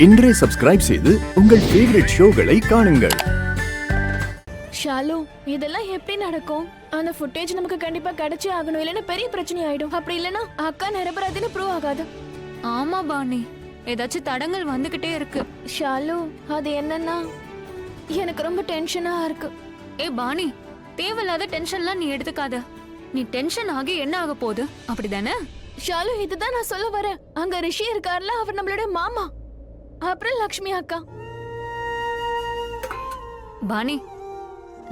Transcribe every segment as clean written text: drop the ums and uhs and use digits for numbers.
இன்றே சப்ஸ்கிரைப் செய்து உங்கள் ஃபேவரட் ஷோகளை காணுங்கள். ஷாலு, இதெல்லாம் எப்படி நடக்கும்? அந்த ஃபுட்டேஜ் நமக்கு கண்டிப்பா கிடைச்சே ஆகணும், இல்லைன்னா பெரிய பிரச்சனை ஆயிடும். அப்படி இல்லைன்னா அக்கா நிரபராதின்னு ப்ரூவ் ஆகாது. ஆமா பாணி, ஏதாச்சும் தடங்கள் வந்துகிட்டே இருக்கு. ஷாலு, அது என்னன்னா எனக்கு ரொம்ப டென்ஷனா இருக்கு. ஏ பாணி, தேவையில்லாத டென்ஷன்லாம் நீ எடுத்துக்காத. நீ டென்ஷன் ஆகி என்ன ஆக போகுது, அப்படிதானே? ஷாலு, இதுதான் நான் சொல்ல வரேன். அங்க ரிஷி இருக்கார்ல, அவர் நம்மளுடைய மாமா. அப்புறம் லக்ஷ்மி அக்கா. பாணி,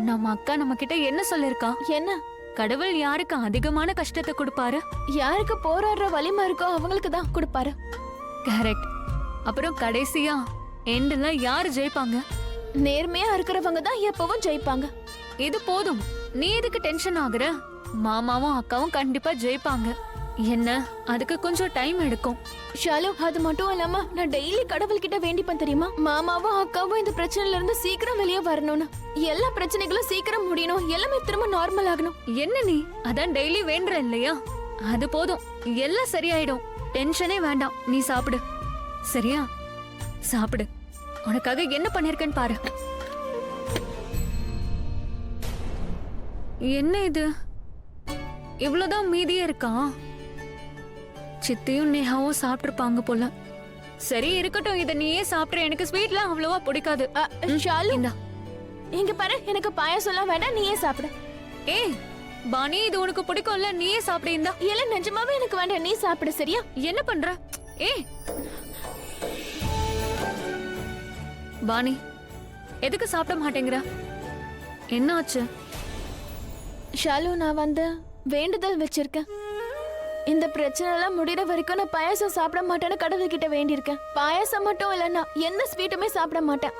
நம்ம அக்கா நம்ம கிட்ட என்ன சொல்லிருக்கா? என்ன? கடவுள் யாருக்கு அதிகமான கஷ்டத்தை கொடுப்பாரு, யாருக்கு போராடுற வலிமை இருக்கோ அவங்களுக்கு தான் கொடுப்பாரு. கரெக்ட். அப்புறம் கடைசியா எண்ட்ல யாரு ஜெயிப்பாங்க? நேர்மையா இருக்கிறவங்க தான் எப்பவும் ஜெயிப்பாங்க. இது போதும், நீ எதுக்கு டென்ஷன் ஆகுற? மாமாவும் அக்காவும் கண்டிப்பா ஜெயிப்பாங்க. என்ன, அதுக்கு கொஞ்சம் டைம் எடுக்கும். ஷாலு, அது மட்டும் இல்லாம நான் டெய்லி கடவுள்கிட்ட வேண்டிப்பேன் தெரியுமா, மாமாவும் அக்காவும் இந்த பிரச்சனையில இருந்து சீக்கிரம் வெளியே வரணும்னு. எல்லா பிரச்சனைகளும் சீக்கிரம் முடியணும், எல்லாமே திரும்ப நார்மல் ஆகணும். என்ன நீ அதான் டெய்லி வேண்டுற இல்லையா? அது போதும், எல்லாம் சரியாயிடும். டென்ஷனே வேண்டாம், நீ சாப்பிடு. சரியா? சாப்பிடு. உனக்காக என்ன பண்ணிருக்கேன்னு பாரு. என்ன இது, இவ்வளவுதான் மீதியே இருக்கா? சித்தியும் நேஹாவும் சாப்பிட்டுருப்பாங்க போல. சரி இருக்கட்டும், இத நீயே சாப்பிடுற. எனக்கு ஸ்வீட்லாம் அவ்வளவா பிடிக்காது. ஷாலு, இந்தா. இங்க பாரு, எனக்கு பாயாசம்லாம் வேண்டாம், நீயே சாப்பிடு. ஏய் பாணி, இது உனக்கு பிடிக்கும்ல, நீயே சாப்பிடு. இந்தா. இல்ல, நிஜமாவே எனக்கு வேண்டாம், நீ சாப்பிடு. சரியா? என்ன பண்ற? ஏய் பாணி, எதுக்கு சாப்பிட மாட்டேங்கிற? என்ன ஆச்சு? ஷாலு, நான் வேண்டுதல் வச்சிருக்கேன். இந்த பிரச்சனை எல்லாம் முடிகிற வரைக்கும் நான் பாயாசம் சாப்பிட மாட்டேன்னு கடவுள்கிட்ட வேண்டியிருக்கேன். பாயாசம் மட்டும் இல்லைன்னா எந்த ஸ்வீட்டுமே சாப்பிட மாட்டேன்.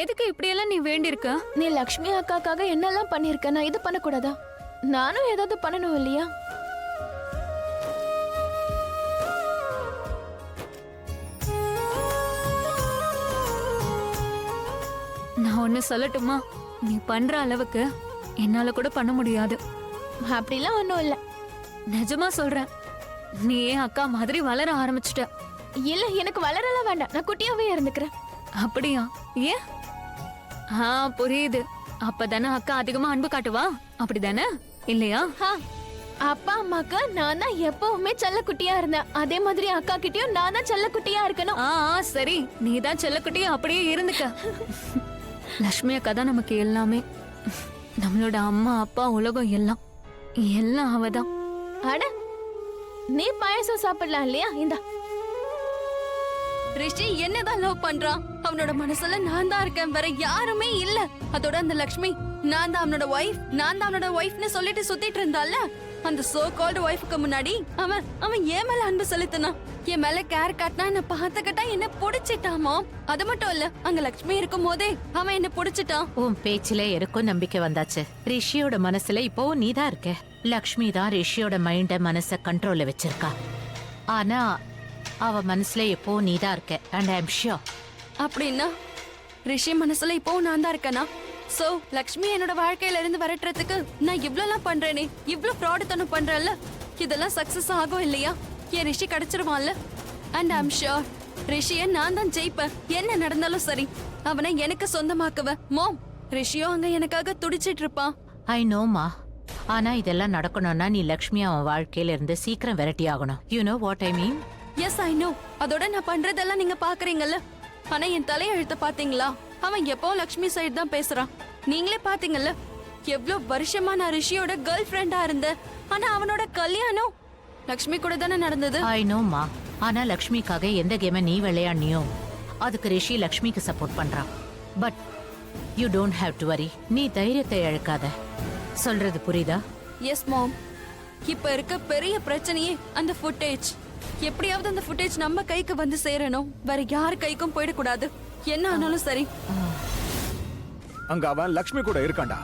எதுக்கு இப்படி எல்லாம் நீ வேண்டியிருக்க? நீ லக்ஷ்மி அக்காக்காக என்னெல்லாம் பண்ணிருக்க, நான் இது பண்ணக்கூடாதா? நானும் ஏதாவது பண்ணணும் இல்லையா? நான் ஒண்ணு சொல்லட்டுமா? நீ பண்ற அளவுக்கு என்னால கூட பண்ண முடியாது. அப்படிலாம் ஒண்ணும் இல்ல, நிஜமா சொல்றேன். நீ ஏன் அக்கா மாதிரி வளர ஆரம்பிச்சுட்ட. இல்ல, எனக்கு வளரலாம் வேண்டாம், நான் குட்டியாவே இருந்துக்கிறேன். அப்படியா? ஏன்? புரியுது. அப்பதானே அக்கா அதிகமா அன்பு காட்டுவா, அப்படிதானே? இல்லையா? அப்பா அம்மாக்கு நான் தான் எப்பவுமே செல்ல குட்டியா இருந்தேன். அதே மாதிரி அக்கா கிட்டயும் நான் தான் செல்ல குட்டியா இருக்கணும். சரி, நீ தான் செல்லக்குட்டியா அப்படியே இருந்துக்க. லட்சுமி அக்கா தான் நமக்கு எல்லாமே. நம்மளோட அம்மா அப்பா உலகம் எல்லாம் எல்லாம் அவதான். அட, நீ பாயசம் சாப்பிடலாம் இல்லையா? இந்தா. ரிஷி என்னதான் லவ் பண்றான்? அவனோட மனசுல நான் தான் இருக்கேன், வேற யாருமே இல்ல. அதோட அந்த லக்ஷ்மி, நான் தான் அவனோட ஒய்ஃப்னு சொல்லிட்டு சுத்திட்டு இருந்தால, அந்த சோ கால்டு ஒய்ஃப்க்கு முன்னாடி அவன் என் மேல அன்பு செலுத்தினான். என் மேல கேர் காட்டினா, என்ன பார்த்துக்கிட்டா என்ன புடிச்சிட்டாமா. அது மட்டும் இல்ல, அங்க லக்ஷ்மி இருக்கும் போதே அவன் என்ன புடிச்சிட்டான். உன் பேச்சில எனக்கும் நம்பிக்கை வந்தாச்சு. ரிஷியோட மனசுல இப்போ நீதான் இருக்க. லக்ஷ்மி தான் ரிஷியோட மைண்ட மனச கண்ட்ரோல்ல வச்சிருக்கா. ஆனா அவ மனசுல இப்போ நீதான் இருக்க. And I am sure. அப்படின்னா ரிஷி மனசுல இப்போ நான் தான் இருக்கேனா? சோ லக்ஷ்மி என்னோட வாழ்க்கையில இருந்து வரட்டுறதுக்கு நான் இவ்ளோலாம் பண்றேனே, இவ்ளோ ஃப்ராடுத்தனம் பண்றேன்ல, இதெல்லாம் சக்சஸ் ஆகும் இல்லையா? என் ரிஷி கிடைச்சிருவான்ல. அண்ட் ஐ அம் ஷூர் ரிஷியை நான் தான் ஜெயிப்பேன். என்ன நடந்தாலும் சரி, அவனை எனக்கு சொந்தமாக்குவேன். மோம், ரிஷியோ அங்க எனக்காக துடிச்சிட்டு இருப்பான். ஐ நோமா. ஆனா இதெல்லாம் நடக்கணும்னா நீ லக்ஷ்மி அவன் வாழ்க்கையில இருந்து சீக்கிரம் விரட்டி ஆகணும். You know what I mean? Yes I know. அதோட நான் பண்றதெல்லாம் நீங்க பாக்குறீங்கல்ல. ஆனா என் தலையெழுத்த பாத்தீங்களா? அவன் எப்போ லக்ஷ்மி சைடு தான் பேசுறான். நீங்களே பாத்தீங்கல்ல, எவ்வளவு வருஷமா நான் ரிஷியோட கேர்ள் ஃப்ரெண்டா இருந்தேன். ஆனா அவனோட கல்யாணம் லக்ஷ்மி கூட தானே நடந்தது. ஐ நோமா. ஆனா லக்ஷ்மிக்காக எந்த கேமை நீ விளையாடினியோ அதுக்கு ரிஷி லக்ஷ்மிக்கு சப்போர்ட் பண்றான். But you don't have to worry. நீ தைரியத்தை இழக்காத. சொல்றது புரியுதா? எஸ் மாம். இப்ப இருக்க பெரிய பிரச்சனையே அந்த ஃபுட்டேஜ். எப்படியாவது அந்த ஃபுட்டேஜ் நம்ம கைக்கு வந்து சேரணும், வேற யார் கைக்கும் போயிடக்கூடாது. என்ன ஆனாலும் சரி. அங்க அவன் லக்ஷ்மி கூட இருக்காண்டா.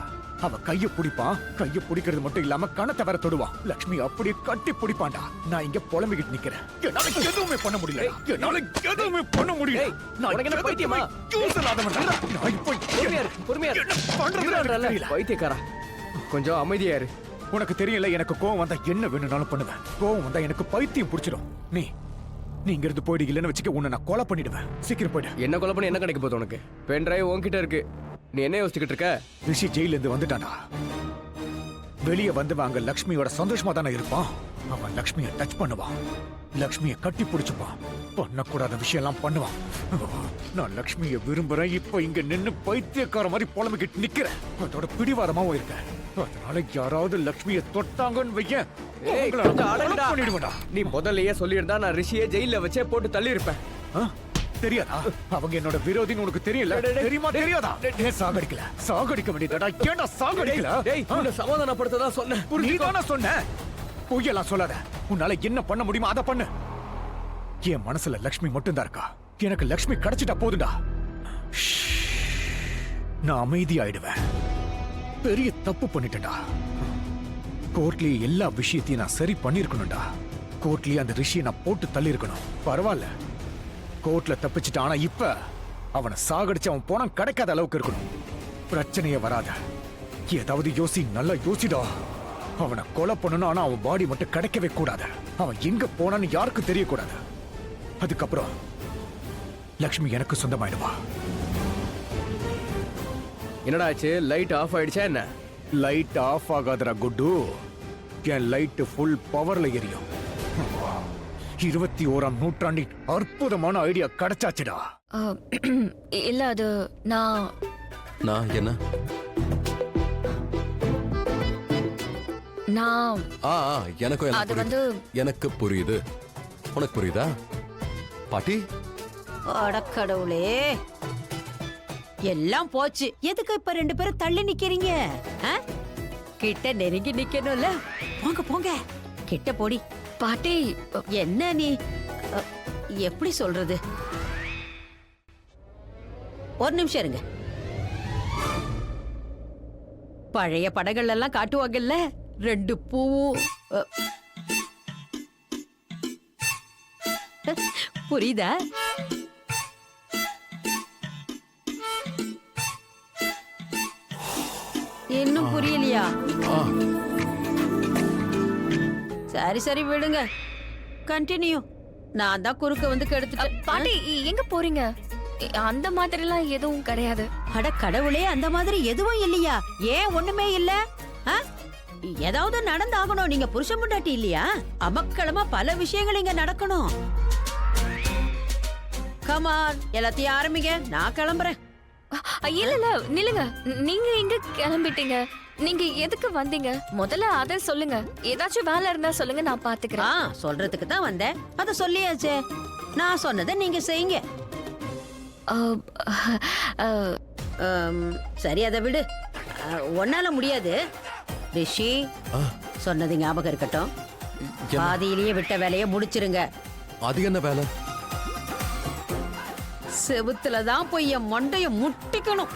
அவ கைய பிடிப்பான். கைய பிடிக்கிறது மட்டும் இல்லாம கணத்தை வேற தொடுவான். லக்ஷ்மி அப்படி கட்டி பிடிப்பான்டா. நான் இங்க புலம்பிக்கிட்டு நிக்கிறேன். என்னால எதுவுமே பண்ண முடியல. என்னால எதுவுமே பண்ண முடியல. நான் என்ன பைத்தியமா? நான் இப்போ பொறுமையா இரு. பைத்தியக்காரா, கொஞ்சம் அமைதியா இரு. உனக்கு தெரியல, எனக்கு கோவம் வந்தா என்ன வேணும்னாலும் பண்ணுவேன். கோவம் வந்தா எனக்கு பைத்தியம் பிடிச்சிடும். நீ நீங்க இருந்து போயிடு, இல்லைன்னு வச்சுக்க உன்னை நான் கொலை பண்ணிடுவேன். சீக்கிரம் போயிடு. என்ன கொலை பண்ணி என்ன கிடைக்க போகுது உனக்கு? பென் டிரைவ் உன்கிட்ட இருக்கு. நீ என்ன யோசிச்சுக்கிட்டு இருக்க? ரிஷி ஜெயில இருந்து வந்துட்டான்டா. வெளியே வந்து அங்க லக்ஷ்மியோட சந்தோஷமா தானே இருப்பான். அவன் லக்ஷ்மியை டச் பண்ணுவான், லக்ஷ்மியை கட்டி பிடிச்சுப்பான், பண்ணக்கூடாத விஷயம் எல்லாம் பண்ணுவான். நான் லக்ஷ்மியை விரும்புறேன். இப்ப இங்க நின்னு பைத்தியக்கார மாதிரி புலம்பிக்கிட்டு நிக்கிறேன். அதோட பிடிவாரமாவும் இருக்கேன். அதனால யாராவது லக்ஷ்மியை தொட்டாங்கன்னு வைய, ஏய், கொஞ்சம் அடங்குடா. பண்ணிடுவேன்டா. நீ முதல்லயே சொல்லியிருந்தா நான் ரிஷியை ஜெயில வச்சே போட்டு தள்ளி இருப்பேன். ஆ? தெரியாதா? அவங்க என்னோட விரோதின்னு உனக்கு தெரியல? தெரியுமா தெரியாதா? ஏன் சாகடிக்கல? சாகடிக்க வேண்டியதா? ஏன்டா சாகடிக்கல? டேய், உன்னை சமாதானப்படுத்த தான் சொன்னேன். நீதானா சொன்ன? பொய்யெல்லாம் சொல்லாத. உன்னால என்ன பண்ண முடியுமா அதை பண்ணு. என் மனசுல லக்ஷ்மி மட்டும்தான் இருக்கா. எனக்கு லக்ஷ்மி கிடைச்சிட்டா போதுண்டா. நான் அமைதியாயிடுவேன். பெரிய தப்பு பண்ணிட்டேன்டா. கோர்ட்லயே எல்லா விஷயத்தையும் நான் சரி பண்ணிருக்கணும்டா. கோர்ட்லயே அந்த ரிஷியை நான் போட்டு தள்ளி இருக்கணும். பரவாயில்ல, கோர்ட்ல தப்பிச்சிட்டான். ஆனா இப்ப அவனை சாகடிச்சு அவன் போனா கிடைக்காத அளவுக்கு இருக்கணும். பிரச்சனையே வராத. ஏதாவது யோசி, நல்லா யோசிடா. அவனை கொலை பண்ணணும், ஆனா அவன் பாடி மட்டும் கிடைக்கவே கூடாது. அவன் எங்க போனான்னு யாருக்கும் தெரியக்கூடாது. அதுக்கப்புறம் லக்ஷ்மி எனக்கு சொந்தமாயிடுவா. என்னடா ஆச்சு? லைட் ஆஃப் ஆயிடுச்சா என்ன? லைட் ஆஃப் ஆகாதடா குட்டு. என் லைட் ஃபுல் பவர்ல எரியும். 21ஆம் நூற்றாண்டின் அற்புதமான ஐடியா கிடைச்சாச்சுடா. இல்ல அது நான் என்ன எனக்கும் அது வந்து எனக்கு புரியுது. உனக்கு புரியுதா பாட்டி? அடக்கடவுளே, எல்லாம் போச்சு. எதுக்கு இப்ப 2 பேரும் தள்ளி நிக்கிறீங்க? ஆ? கிட்ட நெருங்கி நிக்கணும்ல. போங்க போங்க, கிட்ட போடி. பாட்டி என்ன நீ எப்படி சொல்றது? ஒரு நிமிஷம் இருங்க. பழைய படங்கள் எல்லாம் காட்டுவாங்கல்ல, 2 பூவும் புரியுதா? இன்னும் புரியலையா? சரி சரி விடுங்க, கண்டினியூ. நான் தான் குறுக்க வந்து கெடுத்துட்டேன். பாட்டி எங்க போறீங்க? அந்த மாதிரி எல்லாம் எதுவும் கிடையாது. அட கடவுளே, அந்த மாதிரி எதுவும் இல்லையா? ஏன் ஒண்ணுமே இல்ல? ஆ? ஏதாவது நடந்தாகணும். நீங்க புருஷன் முண்டாட்டி இல்லையா? அமக்களமா பல விஷயங்கள் இங்க நடக்கணும். கமான், எல்லாத்தையும் ஆரம்பிங்க. நான் கிளம்புறேன். இல்ல இல்ல நில்லுங்க. நீங்க எங்க கிளம்பிட்டீங்க? நீங்க எதுக்கு வந்தீங்க? முதல்ல அத சொல்லுங்க. ஏதாச்சும் வேலை இருந்தா சொல்லுங்க, நான் பாத்துக்கிறேன். சொல்றதுக்கு தான் வந்தேன். அத சொல்லியாச்சே. நான் சொன்னதை நீங்க செய்யுங்க. சரி, அதை விடு. ஒன்னால முடியாது. ரிஷி, சொன்னது ஞாபகம் இருக்கட்டும். பாதியிலேயே விட்ட வேலையை முடிச்சிருங்க. அது என்ன வேலை? செவுத்துல தான் போய் என் மண்டைய முட்டிக்கணும்.